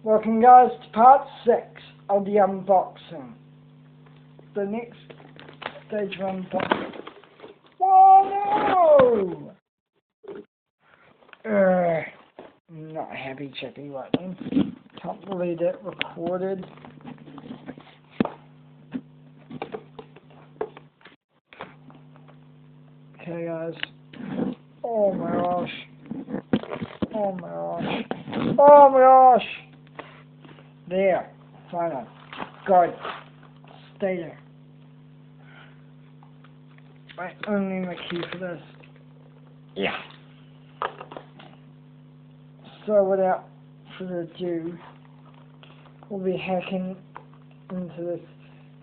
Welcome guys to part 6 of the unboxing. The next stage of unboxing. Whoa no! Not happy chippy right then. Can't believe that recorded. Okay guys. Oh my gosh. Oh my gosh. Oh my gosh! There, final. Good. Stay there. I only need my key for this. Yeah. So without further ado, we'll be hacking into this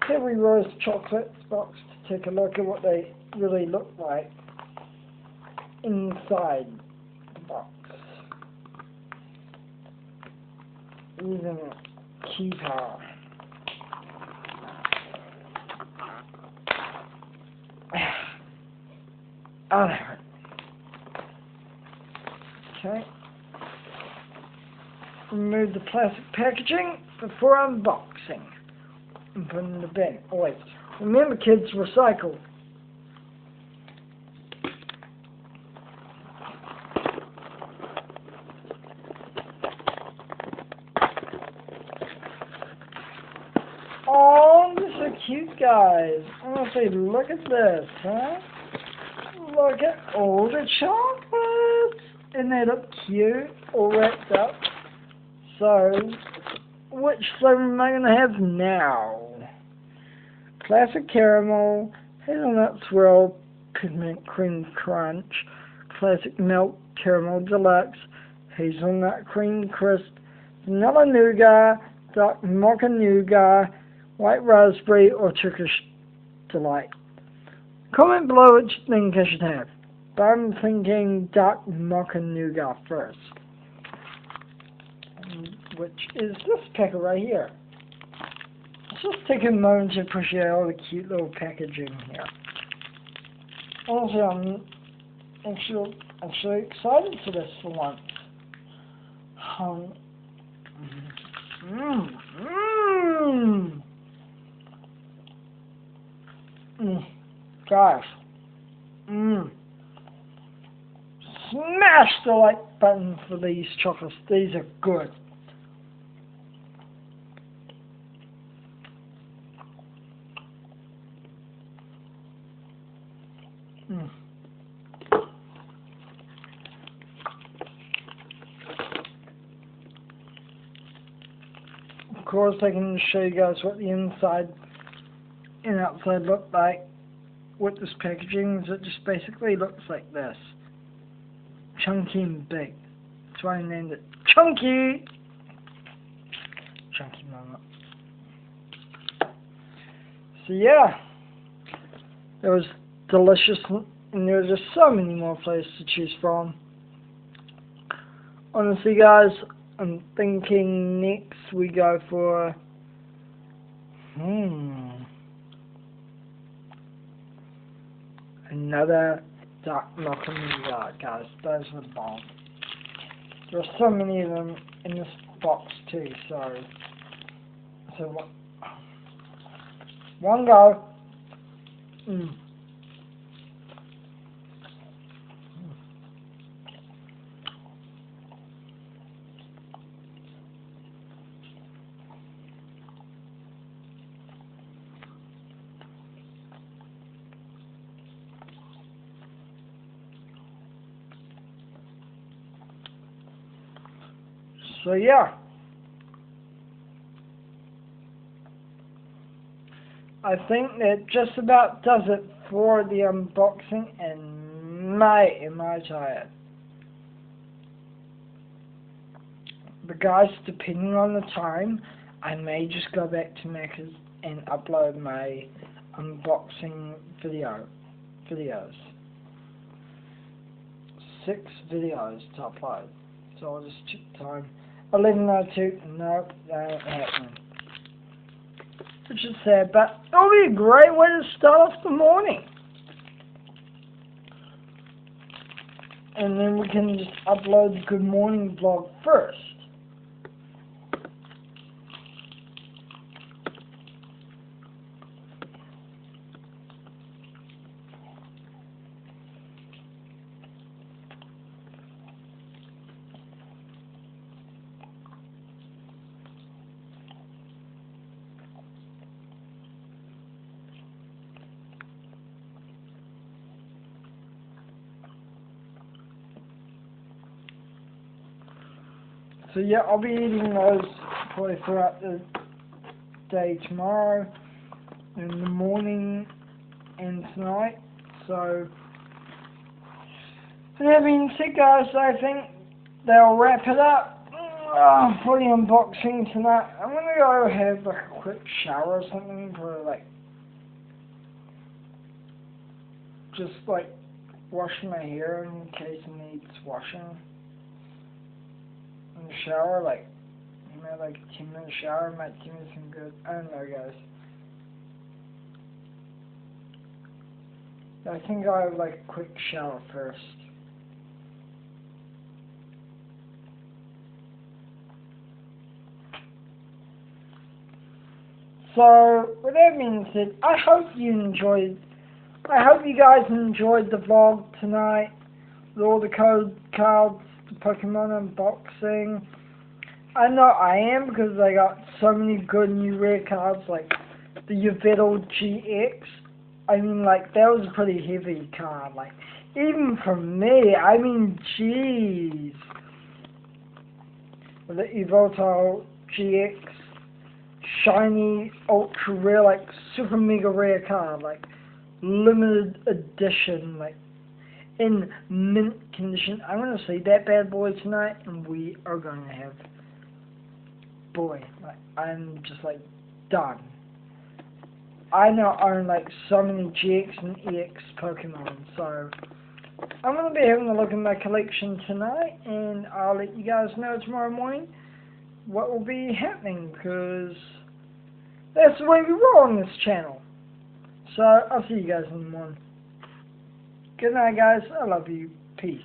Cadbury Rose Chocolates box to take a look at what they really look like inside the box. Using key power. Oh, that hurt. Okay. Remove the plastic packaging before unboxing and put it in the bin. Always. Remember kids, recycle. Oh, these are cute guys. Honestly, look at this, huh? Look at all the chocolates. And they look cute, all wrapped up. So, which flavor am I going to have now? Classic Caramel, Hazelnut Swirl, Pigment Cream Crunch, Classic Milk Caramel Deluxe, Hazelnut Cream Crisp, Vanilla Nougat, Dark Mocha Nougat, White Raspberry, or Turkish Delight. Comment below which you think I should have. But I'm thinking Dark Mocha Nougat first. Which is this packet right here. Let's just take a moment to appreciate all the cute little packaging here. Also, I'm actually excited for this for once. Guys, smash the like button for these chocolates. These are good. Of course, I can show you guys what the inside and outside look like with this packaging. It just basically looks like this. Chunky and big. That's why I named it Chunky! Chunky Mama. So yeah, it was delicious, and there were just so many more flavors to choose from. Honestly guys, I'm thinking next we go for another Dark Mocha Nougat, guys. Those were bomb. There are so many of them in this box too, so one go. So yeah, I think that just about does it for the unboxing, and am I tired. But guys, depending on the time, I may just go back to Macca's and upload my unboxing videos. 6 videos to upload. So I'll just check the time. 11:02. Nope, that ain't happening. Which is sad, but it'll be a great way to start off the morning. And then we can just upload the good morning vlog first. So yeah, I'll be eating those probably throughout the day tomorrow, in the morning and tonight. So with that being said, guys, I think they'll wrap it up for the unboxing tonight. I'm gonna go have like a quick shower or something for like just like washing my hair in case it needs washing. In the shower, like, you know, like a 10-minute shower might do me some good. I don't know, guys. I think I'll have like a quick shower first. So, with that being said, I hope you guys enjoyed the vlog tonight with all the code cards, the Pokemon unboxing. I know I am because I got so many good new rare cards like the Yveltal GX. I mean, like, that was a pretty heavy card. Like, even for me, I mean, jeez. With the Yveltal GX, shiny, ultra rare, like, super mega rare card, like, limited edition, like, in mint condition. I'm going to see that bad boy tonight, and we are going to have, boy, like, I'm just, like, done. I now own, like, so many GX and EX Pokemon, so I'm going to be having a look at my collection tonight, and I'll let you guys know tomorrow morning what will be happening, because that's the way we roll on this channel. So, I'll see you guys in the morning. Good night, guys. I love you. Peace.